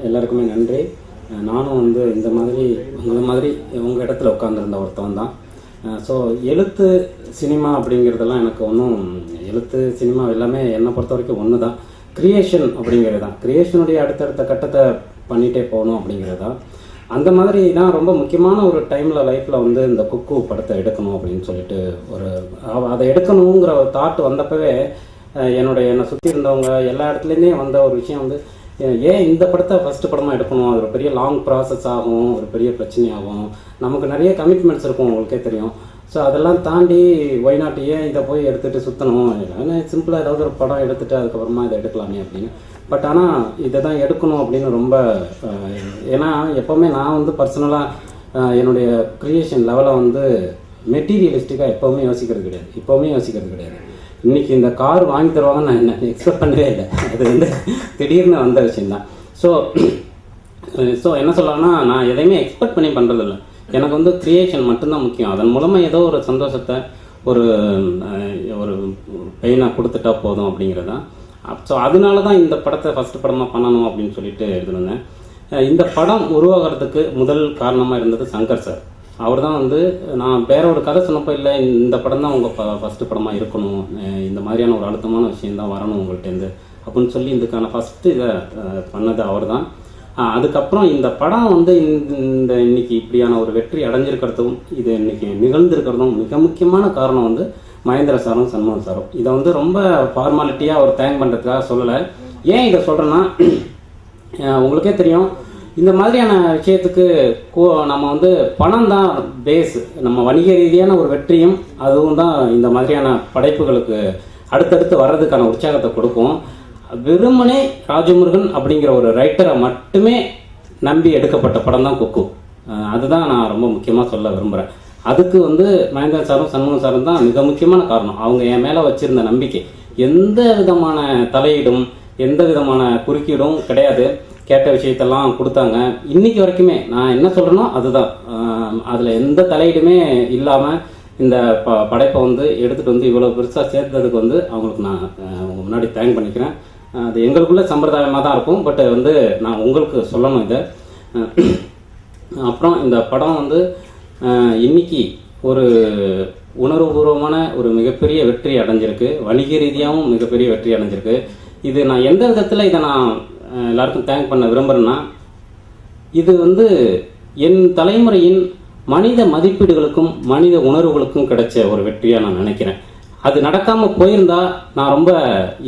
எல்லாருக்குமே நன்றி. நானும் வந்து இந்த மாதிரி உங்கள் இடத்துல உட்காந்துருந்த ஒருத்தவன் தான். ஸோ எழுத்து சினிமா அப்படிங்கிறதெல்லாம் எனக்கு ஒன்றும், எழுத்து சினிமா எல்லாமே என்னை பொறுத்த வரைக்கும் ஒன்று தான். கிரியேஷன் அப்படிங்கிறது தான், கிரியேஷனுடைய அடுத்தடுத்த கட்டத்தை பண்ணிகிட்டே போகணும் அப்படிங்கிறது தான். அந்த மாதிரி தான் ரொம்ப முக்கியமான ஒரு டைமில் லைஃப்பில் வந்து இந்த குக்கு படத்தை எடுக்கணும் அப்படின்னு சொல்லிட்டு அதை எடுக்கணுங்கிற ஒரு தாட் வந்தப்பவே என்னை சுற்றி இருந்தவங்க எல்லா இடத்துலேருந்தே வந்த ஒரு விஷயம் வந்து, ஏன் இந்த படத்தை ஃபஸ்ட்டு படமாக எடுக்கணும், அது ஒரு பெரிய லாங் ப்ராசஸ் ஆகும், ஒரு பெரிய பிரச்சனையாகும், நமக்கு நிறைய கமிட்மெண்ட்ஸ் இருக்கும் உங்களுக்கே தெரியும். ஸோ அதெல்லாம் தாண்டி ஒய் நாட் ஏன் இதை போய் எடுத்துகிட்டு சுற்றணும், சிம்பிளாக ஏதாவது ஒரு படம் எடுத்துகிட்டு அதுக்கப்புறமா இதை எடுக்கலாமே அப்படின்னு. பட் ஆனால் இதை தான் எடுக்கணும் அப்படின்னு ரொம்ப, ஏன்னா எப்போவுமே நான் வந்து பர்சனலாக என்னுடைய க்ரியேஷன் லெவலை வந்து மெட்டீரியலிஸ்டிக்காக எப்போவுமே யோசிக்கிறது கிடையாது. இன்றைக்கி இந்த கார் வாங்கி தருவாங்கன்னு நான் என்ன எக்ஸ்பெக்ட் பண்ணவே இல்லை. அது வந்து திடீர்னு வந்த விஷயந்தான். ஸோ என்ன சொல்லலாம்னா, நான் எதையுமே எக்ஸ்பெக்ட் பண்ணி பண்ணுறதில்ல. எனக்கு வந்து க்ரியேஷன் மட்டும்தான் முக்கியம். அதன் மூலமாக ஏதோ ஒரு சந்தோஷத்தை, ஒரு பெயினாக கொடுத்துட்டா போதும் அப்படிங்கிறது தான். ஸோ அதனால தான் இந்த படத்தை ஃபஸ்ட்டு படமாக பண்ணணும் அப்படின்னு சொல்லிட்டு எழுதிருந்தேன். இந்த படம் உருவாகிறதுக்கு முதல் காரணமாக இருந்தது சங்கர் சார். அவர் தான் வந்து, நான் வேற ஒரு கதை சொன்னப்போ, இல்லை இந்த படம் தான் உங்கள் ஃபஸ்ட்டு படமாக இருக்கணும், இந்த மாதிரியான ஒரு அழுத்தமான விஷயந்தான் வரணும் உங்கள்கிட்டேருந்து அப்படின்னு சொல்லி இதுக்கான ஃபஸ்ட்டு இதை பண்ணது அவர் தான். அதுக்கப்புறம் இந்த படம் வந்து இன்னைக்கு இப்படியான ஒரு வெற்றி அடைஞ்சிருக்கிறதும் இது இன்னைக்கு நிகழ்ந்திருக்கிறதும் மிக முக்கியமான காரணம் வந்து மகேந்திர சாரும் சண்முகம் சாரும். இதை வந்து ரொம்ப ஃபார்மாலிட்டியாக ஒரு தேங்க் பண்ணுறதுக்காக சொல்லலை. ஏன் இதை சொல்கிறேன்னா, உங்களுக்கே தெரியும், இந்த மாதிரியான விஷயத்துக்கு நம்ம வந்து பணம் தான் பேஸ். நம்ம வணிக ரீதியான ஒரு வெற்றியும் அதுவும் தான் இந்த மாதிரியான படைப்புகளுக்கு அடுத்தடுத்து வர்றதுக்கான உற்சாகத்தை கொடுக்கும். வெறுமனே ராஜமுருகன் அப்படிங்கிற ஒரு ரைட்டரை மட்டுமே நம்பி எடுக்கப்பட்ட படம் தான் குக்கு. அதுதான் நான் ரொம்ப முக்கியமாக சொல்ல விரும்புகிறேன். அதுக்கு வந்து மகேந்திர சாரும் சண்முகம் சாரும் தான் மிக முக்கியமான காரணம். அவங்க என் மேலே வச்சிருந்த நம்பிக்கை, எந்த விதமான தலையீடும் எந்த விதமான குறுக்கீடும் கிடையாது. கேட்ட விஷயத்தெல்லாம் கொடுத்தாங்க. இன்னைக்கு வரைக்குமே நான் என்ன சொல்கிறேனோ அதுதான். அதில் எந்த தலையீடுமே இல்லாமல் இந்த படைப்பை வந்து எடுத்துகிட்டு வந்து இவ்வளோ பெருசாக சேர்த்ததுக்கு வந்து அவங்களுக்கு நான் அவங்க முன்னாடி தேங்க் பண்ணிக்கிறேன். அது எங்களுக்குள்ள சம்பிரதாயமாக தான் இருக்கும். பட் வந்து நான் உங்களுக்கு சொல்லணும் இதை. அப்புறம் இந்த படம் வந்து இன்னைக்கு ஒரு உணர்வுபூர்வமான ஒரு மிகப்பெரிய வெற்றி அடைஞ்சிருக்கு. வணிக ரீதியாகவும் மிகப்பெரிய வெற்றி அடைஞ்சிருக்கு. இது நான் எந்த விதத்தில் இதை நான் எல்லாருக்கும் தேங்க் பண்ண விரும்புகிறேன்னா, இது வந்து என் தலைமுறையின் மனித மதிப்பீடுகளுக்கும் மனித உணர்வுகளுக்கும் கிடைச்ச ஒரு வெற்றியாக நான் நினைக்கிறேன். அது நடக்காமல் போயிருந்தா நான் ரொம்ப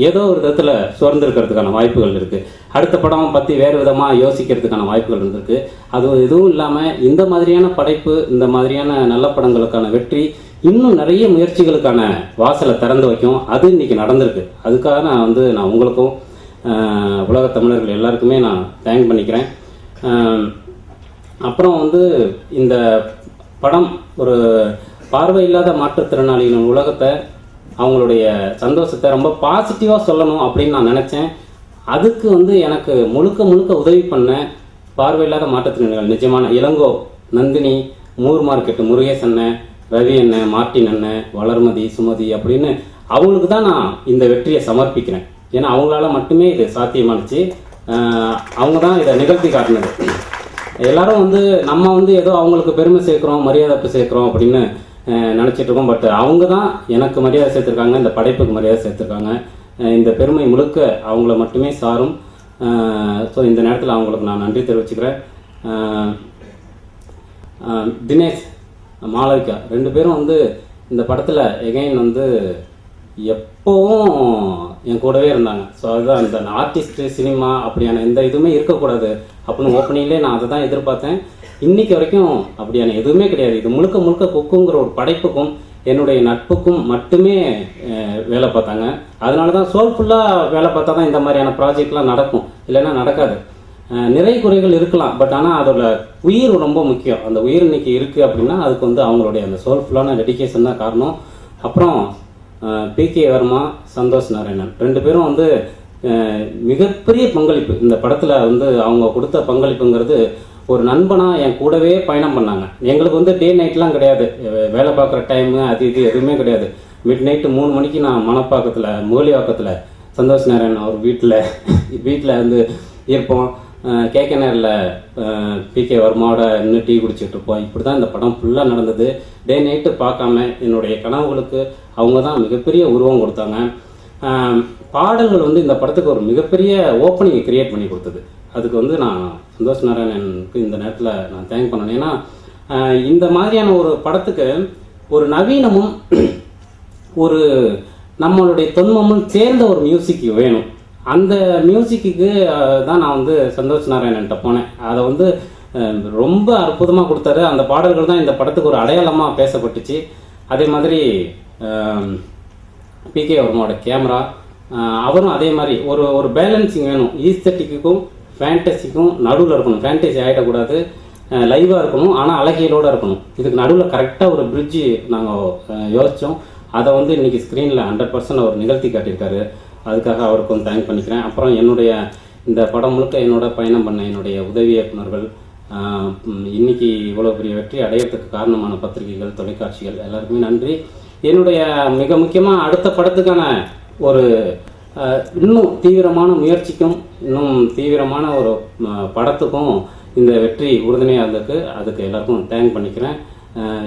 ஏதோ ஒரு விதத்தில் சுரந்திருக்கிறதுக்கான வாய்ப்புகள் இருக்குது. அடுத்த படம் பற்றி வேறு விதமாக யோசிக்கிறதுக்கான வாய்ப்புகள் இருந்திருக்கு. அது எதுவும் இல்லாமல் இந்த மாதிரியான படைப்பு, இந்த மாதிரியான நல்ல படங்களுக்கான வெற்றி இன்னும் நிறைய முயற்சிகளுக்கான வாசலை திறந்து வைக்கும். அது இன்னைக்கு நடந்திருக்கு. அதுக்காக நான் உங்களுக்கும் உலக தமிழர்கள் எல்லாருக்குமே நான் தேங்க் பண்ணிக்கிறேன். அப்புறம் வந்து இந்த படம் ஒரு பார்வையில்லாத மாற்றுத்திறனாளிகளின் உலகத்தை, அவங்களுடைய சந்தோஷத்தை ரொம்ப பாசிட்டிவாக சொல்லணும் அப்படின்னு நான் நினச்சேன். அதுக்கு வந்து எனக்கு முழுக்க உதவி பண்ண பார்வையில்லாத மாற்றுத்திறனாளிகள், நிஜமான இளங்கோ, நந்தினி, மூர் மார்க்கெட்டு முருகேஷ் அண்ணன், ரவி அண்ணன், மார்ட்டின் அண்ணன், வளர்மதி, சுமதி அப்படின்னு அவங்களுக்கு தான் நான் இந்த வெற்றியை சமர்ப்பிக்கிறேன். ஏன்னா அவங்களால மட்டுமே இது சாத்தியமானுச்சு. அவங்க தான் இதை நிகழ்த்தி காட்டினது. எல்லாரும் வந்து நம்ம வந்து ஏதோ அவங்களுக்கு பெருமை சேர்க்குறோம், மரியாதை சேர்க்குறோம் அப்படின்னு நினச்சிட்டு இருக்கோம். பட் அவங்க தான் எனக்கு மரியாதை சேர்த்துருக்காங்க, இந்த படைப்புக்கு மரியாதை சேர்த்துருக்காங்க. இந்த பெருமை முழுக்க அவங்கள மட்டுமே சாரும். ஸோ இந்த நேரத்தில் அவங்களுக்கு நான் நன்றி தெரிவிச்சுக்கிறேன். தினேஷ், மாளவிகா ரெண்டு பேரும் வந்து இந்த படத்தில் எகைன் வந்து எப்போவும் என் கூடவே இருந்தாங்க. ஸோ அதுதான் இந்த ஆர்டிஸ்ட் சினிமா அப்படியான எந்த இதுவுமே இருக்கக்கூடாது அப்படின்னு ஓப்பனிங்லேயே நான் அதை தான் எதிர்பார்த்தேன். இன்னைக்கு வரைக்கும் அப்படியான எதுவுமே கிடையாது. இது முழுக்க குக்குங்கிற ஒரு படைப்புக்கும் என்னுடைய நட்புக்கும் மட்டுமே வேலை பார்த்தாங்க. அதனால தான் சோல்ஃபுல்லாக வேலை பார்த்தா தான் இந்த மாதிரியான ப்ராஜெக்ட்லாம் நடக்கும், இல்லைன்னா நடக்காது. நிறைய குறைகள் இருக்கலாம், பட் ஆனால் அதோட உயிர் ரொம்ப முக்கியம். அந்த உயிர் இன்னைக்கு இருக்குது அப்படின்னா அதுக்கு வந்து அவங்களுடைய அந்த சோல்ஃபுல்லான டெடிகேஷன் தான் காரணம். அப்புறம் பிகே வர்மா, சந்தோஷ் நாராயணன் ரெண்டு பேரும் வந்து மிகப்பெரிய பங்களிப்பு இந்த படத்தில் வந்து அவங்க கொடுத்த பங்களிப்புங்கிறது. ஒரு நண்பனாக என் கூடவே பயணம் பண்ணாங்க. எங்களுக்கு வந்து டே நைட்லாம் கிடையாது, வேலை பார்க்குற டைமு அது இது எதுவுமே கிடையாது. மிட் நைட்டு 3 மணிக்கு நான் மணப்பாக்கத்தில் முகலிவாக்கத்தில் சந்தோஷ் நாராயணன் அவர் வீட்டில் வந்து இருப்போம். கேகேஆரில் பிகே வர்மாவோட இன்னும் டீ குடிச்சிட்டு இருப்போம். இப்படி தான் இந்த படம் ஃபுல்லாக நடந்தது. டே நைட்டு பார்க்காம என்னுடைய கனவுகளுக்கு அவங்க தான் மிகப்பெரிய உருவம் கொடுத்தாங்க. பாடல்கள் வந்து இந்த படத்துக்கு ஒரு மிகப்பெரிய ஓப்பனிங்கை கிரியேட் பண்ணி கொடுத்தது. அதுக்கு வந்து நான் சந்தோஷ் நாராயணனுக்கு இந்த நேரத்தில் நான் தேங்க் பண்ணணும். ஏன்னா இந்த மாதிரியான ஒரு படத்துக்கு ஒரு நவீனமும் ஒரு நம்மளுடைய தொன்மமும் சேர்ந்த ஒரு மியூசிக் வேணும். அந்த மியூசிக்கு தான் நான் வந்து சந்தோஷ் நாராயணன்ட்ட போனேன். அதை வந்து ரொம்ப அற்புதமாக கொடுத்தாரு. அந்த பாடல்கள் தான் இந்த படத்துக்கு ஒரு அடையாளமாக பேசப்பட்டுச்சு. அதே மாதிரி பிகே வர்மாவோட கேமரா, அவரும் அதே மாதிரி ஒரு பேலன்சிங் வேணும். ஈஸ்தட்டிக்கும் ஃபேண்டசிக்கும் நடுவில் இருக்கணும். ஃபேண்டசி ஆகிடக்கூடாது, லைவாக இருக்கணும், ஆனால் அழகியலோடு இருக்கணும். இதுக்கு நடுவில் கரெக்டாக ஒரு பிரிட்ஜு நாங்கள் யோசித்தோம். அதை வந்து இன்றைக்கி ஸ்க்ரீனில் 100% அவர் நிகழ்த்தி காட்டியிருக்காரு. அதுக்காக அவருக்கும் தேங்க் பண்ணிக்கிறேன். அப்புறம் என்னுடைய இந்த படம் முழுக்க என்னோட பயணம் பண்ண என்னுடைய உதவி இயக்குநர்கள், இன்னைக்கு இவ்வளோ பெரிய வெற்றி அடையிறதுக்கு காரணமான பத்திரிகைகள், தொலைக்காட்சிகள் எல்லாருக்குமே நன்றி. என்னுடைய மிக முக்கியமாக அடுத்த படத்துக்கான ஒரு இன்னும் தீவிரமான முயற்சிக்கும் இன்னும் தீவிரமான ஒரு படத்துக்கும் இந்த வெற்றி உறுதுணையாக இருந்திருக்கு. அதுக்கு எல்லாருக்கும் தேங்க் பண்ணிக்கிறேன்.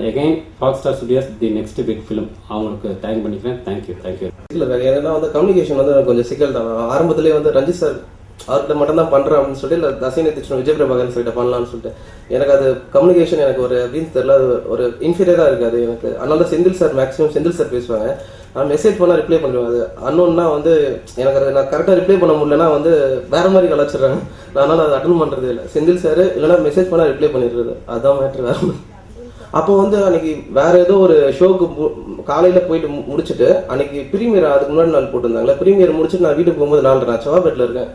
Again Fox Star studios the next big film, அவங்களுக்கு தேங்க் பண்ணிக்கிறேன். தேங்க்யூ. இல்லை ஏன்னா வந்து கம்யூனிகேஷன் வந்து கொஞ்சம் சிக்கல் தான். ஆரம்பத்திலே வந்து ரஞ்சித் சார் அவர்கிட்ட மட்டும் தான் பண்ணுறேன் அப்படின்னு சொல்லிட்டு, இல்லை தசைனை திச்சணும் விஜய் பிரபாகரன் சொல்லிட்டு பண்ணலான்னு சொல்லிட்டு, எனக்கு அது கம்யூனிகேஷன் எனக்கு ஒரு அப்படின்னு தெரியல, அது ஒரு இன்ஃபீரியராக இருக்காது எனக்கு. அதனால தான் Senthil sir maximum Senthil sir பேசுவாங்க. நான் மெசேஜ் பண்ணால் ரிப்ளை பண்ணுவேன். அது அன்னோன்னா வந்து எனக்கு அது நான் கரெக்டாக ரிப்ளை பண்ண முடியலன்னா வந்து வேற மாதிரி கலாச்சிடுறாங்க. அதனால் அதை அட்டன் பண்ணுறதே இல்லை. செந்தில் சார் இல்லைனா மெசேஜ் பண்ணால் ரிப்ளை பண்ணிடுறது, அதுதான் மேட்ரு. வேற அப்போ வந்து அன்னைக்கு வேற ஏதோ ஒரு ஷோக்கு காலையில் போயிட்டு முடிச்சுட்டு, அன்னைக்கு ப்ரீமியர் அதுக்கு முன்னாடி நாள் போட்டிருந்தாங்களே, ப்ரீமியர் முடிச்சுட்டு நான் வீட்டுக்கு போகும்போது 4:30 செவ்வாப்பேட்டில் இருக்கேன்.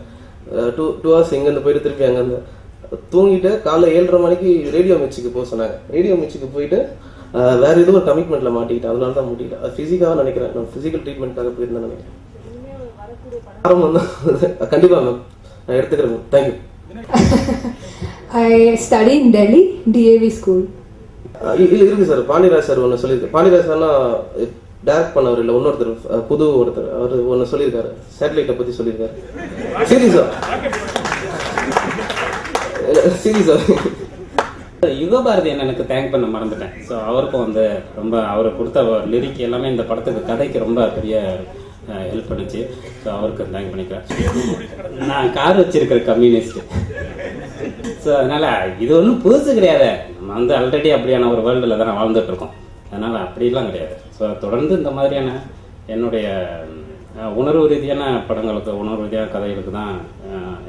2 hours இங்கேருந்து போயிட்டு திருப்பி அங்கேருந்து தூங்கிட்டு காலைல 7:30 மணிக்கு ரேடியோ மிர்ச்சிக்கு போக சொன்னாங்க. ரேடியோ மிர்ச்சிக்கு போயிட்டு வேற ஏதோ ஒரு கமிட்மெண்ட்ல மாட்டிக்கிட்டேன். அதனால தான் முடியல. அது ஃபிசிக்காக நினைக்கிறேன். நான் ஃபிசிக்கல் ட்ரீட்மெண்ட்காக போயிருந்தேன் நினைக்கிறேன். ஆரம்பம் தான் கண்டிப்பாக மேம் நான் எடுத்துக்கிறேன் ma'am. Thank you. I study in Delhi, DAV school. இருக்கு சார். பாண்டியராஜ் சார் ஒன்று சொல்லியிருக்கு. பாண்டியராஜ் சார்னா டைரக்ட் பண்ணவர் இல்லை, இன்னொருத்தர் புது ஒருத்தர், அவர் ஒன்று சொல்லியிருக்காரு, சேட்டலைட்டை பற்றி சொல்லியிருக்காரு. சீரியஸா சீரியஸா யுகபாரதி எனக்கு தேங்க் பண்ண மறந்துட்டேன். ஸோ அவருக்கும் வந்து ரொம்ப அவர் கொடுத்த லிரிக் எல்லாமே இந்த படத்துக்கு கதைக்கு ரொம்ப பெரிய ஹெல்ப் பண்ணுச்சு. ஸோ அவருக்கு தேங்க் பண்ணிக்கிறேன். நான் கார் வச்சிருக்கிற கம்யூனிஸ்ட். ஸோ அதனால் இது ஒன்றும் புதுசு கிடையாது. நம்ம வந்து ஆல்ரெடி அப்படியான ஒரு வேர்ல்டில் தானே வாழ்ந்துட்டு இருக்கோம். அதனால் அப்படிலாம் கிடையாது. ஸோ தொடர்ந்து இந்த மாதிரியான என்னுடைய உணர்வு ரீதியான படங்களுக்கு, உணர்வு ரீதியான கதைகளுக்கு தான்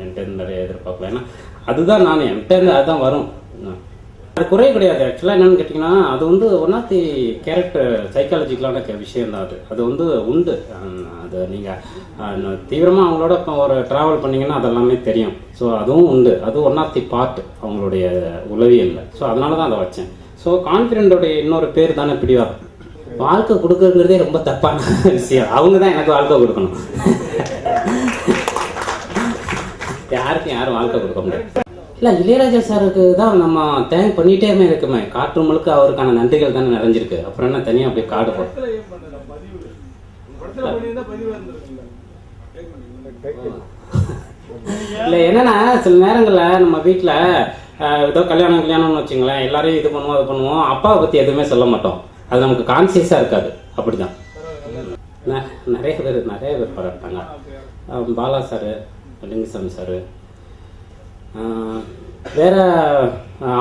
என்கிட்ட நிறைய எதிர்பார்க்கலாம். ஏன்னா அதுதான் நான் என்கிட்ட அதுதான் வரும். அது குறை கிடையாது. ஆக்சுவலாக என்னென்னு கேட்டிங்கன்னா, அது வந்து ஒன் ஆஃப் தி கேரக்டர் சைக்காலஜிக்கலான விஷயம் தான். அது வந்து உண்டு. அது நீங்கள் தீவிரமாக அவங்களோட இப்போ ஒரு ட்ராவல் பண்ணிங்கன்னா அதெல்லாமே தெரியும். ஸோ அதுவும் உண்டு. அது ஒன் ஆஃப் தி பார்ட் அவங்களுடைய உளவியல்ல. ஸோ அதனால தான் அதை வச்சேன். ஸோ கான்ஃபிடென்ட்டோடைய இன்னொரு பேர் தானே பிடிவாதம். வாழ்க்கை கொடுக்கறதே ரொம்ப தப்பான விஷயம். அவங்க தான் எனக்கு வாழ்க்கை கொடுக்கணும். யாருக்கும் யாரும் வாழ்க்கை கொடுக்க முடியாது. இல்லை, இளையராஜா சாருக்கு தான் நம்ம தேங்க் பண்ணிகிட்டே இருக்குமே. காற்று முழுக்க அவருக்கான நன்றிகள் தானே நிறைஞ்சிருக்கு. அப்புறம் என்ன தனியாக அப்படியே காடு போகும். இல்லை என்னன்னா, சில நேரங்களில் நம்ம வீட்டில் ஏதோ கல்யாணம்னு வச்சுங்களேன், எல்லாரையும் இது பண்ணுவோம் அது பண்ணுவோம், அப்பாவை பற்றி எதுவுமே சொல்ல மாட்டோம். அது நமக்கு கான்சியஸாக இருக்காது. அப்படிதான் நிறைய பேர் பாராட்டாங்க. பாலா சாரு, லிங்குசாமி சாரு, வேற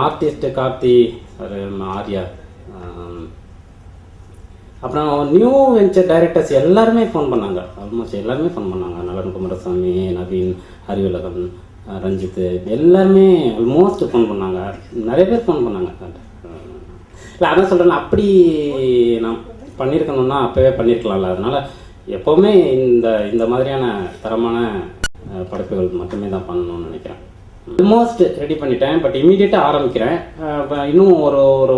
ஆர்டிஸ்ட் கார்த்தி சாரு, ஆர்யா, அப்புறம் நியூ வெஞ்சர் டைரக்டர்ஸ் எல்லாருமே ஃபோன் பண்ணாங்க. ஆல்மோஸ்ட் எல்லாருமே ஃபோன் பண்ணாங்க. நலன் குமாரசாமி, நவீன், அறிவுலகன், ரஞ்சித், எல்லாருமே ஆல்மோஸ்ட் ஃபோன் பண்ணாங்க. நிறைய பேர் ஃபோன் பண்ணாங்க. இல்லை அதான் சொல்கிறேன், அப்படி நான் பண்ணியிருக்கணும்னா அப்போவே பண்ணியிருக்கலாம்ல. அதனால் எப்போவுமே இந்த மாதிரியான தரமான படைப்புகள் மட்டுமே தான் பண்ணணும்னு நினைக்கிறேன். ஆல்மோஸ்ட் ரெடி பண்ணிட்டேன். பட் இமீடியட்டாக ஆரம்பிக்கிறேன். இன்னும் ஒரு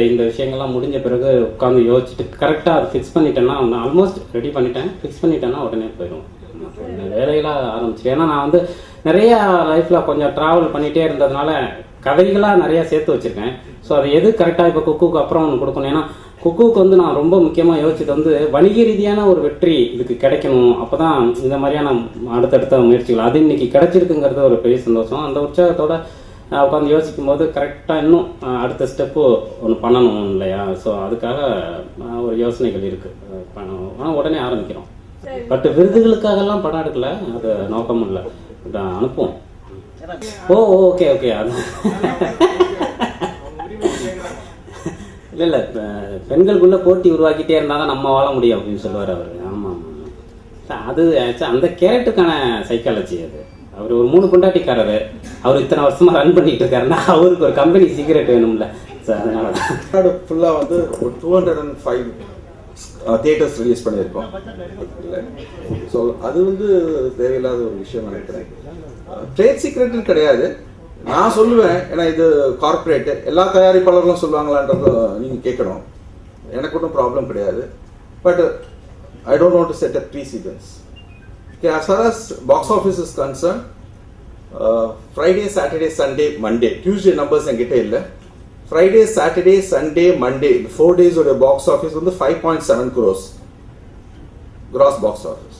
இந்த விஷயங்கள்லாம் முடிஞ்ச பிறகு உட்காந்து யோசிச்சுட்டு கரெக்டாக அதை ஃபிக்ஸ் பண்ணிட்டேன்னா, ஆல்மோஸ்ட் ரெடி பண்ணிட்டேன், ஃபிக்ஸ் பண்ணிட்டேன்னா உடனே போயிடும். இந்த வேலையெல்லாம் ஆரம்பிச்சிட்டேன். ஏன்னா நான் வந்து நிறையா லைஃப்பில் கொஞ்சம் ட்ராவல் பண்ணிகிட்டே இருந்ததுனால கதைகளாக நிறையா சேர்த்து வச்சுருக்கேன். ஸோ அது எது கரெக்டாக இப்போ குக்குக்கு அப்புறம் ஒன்று கொடுக்கணும். ஏன்னா குக்குக்கு வந்து நான் ரொம்ப முக்கியமாக யோசிச்சது வந்து வணிக ரீதியான ஒரு வெற்றி இதுக்கு கிடைக்கணும். அப்போ தான் இந்த மாதிரியான அடுத்தடுத்த முயற்சிகள் அது இன்னைக்கு கிடைச்சிருக்குங்கிறது ஒரு பெரிய சந்தோஷம். அந்த உற்சாகத்தோட உட்காந்து யோசிக்கும் போது கரெக்டாக இன்னும் அடுத்த ஸ்டெப்பு ஒன்று பண்ணணும் இல்லையா. ஸோ அதுக்காக ஒரு யோசனைகள் இருக்குது பண்ணணும். ஆனால் உடனே ஆரம்பிக்கிறோம். பட் விருதுகளுக்காகலாம் படம் எடுக்கல, அது நோக்கமும் இல்லை. அனுப்புவோம். ஓகே அது இல்லை இல்லை, பெண்களுக்குள்ள போட்டி உருவாக்கிட்டே இருந்தால் தான் நம்ம வாழ முடியும் அப்படின்னு சொல்லுவார் அவர். ஆமாம் அது அந்த கேரக்டருக்கான சைக்காலஜி அது. அவர் ஒரு 3 பொண்டாட்டிக்காரரு, அவர் இத்தனை வருஷமா ரன் பண்ணிட்டு இருக்காருன்னா அவருக்கு ஒரு கம்பெனி சீக்ரெட் வேணும்ல. ஸோ அதனால தான் ஃபுல்லாக வந்து ஒரு 205 தியேட்டர்ஸ் ரிலீஸ் பண்ணியிருக்கோம். ஸோ அது வந்து தேவையில்லாத ஒரு விஷயம் நினைக்கிறேன். ட்ரேட் சீக்ரெட்னு கிடையாது, நான் சொல்லுவேன். ஏன்னா இது கார்பரேட்டு, எல்லா தயாரிப்பாளர்களும் சொல்லுவாங்களான்றது நீங்கள் கேட்கணும். எனக்கு ஒன்றும் ப்ராப்ளம் கிடையாது. But I don't want to set a precedence. As far as box office is concerned, Friday, Saturday, Sunday, Monday, Tuesday numbers என்கிட்ட இல்லை. Friday, Saturday, Sunday, Monday 4 days of the box office வந்து 5.7 crores gross box office.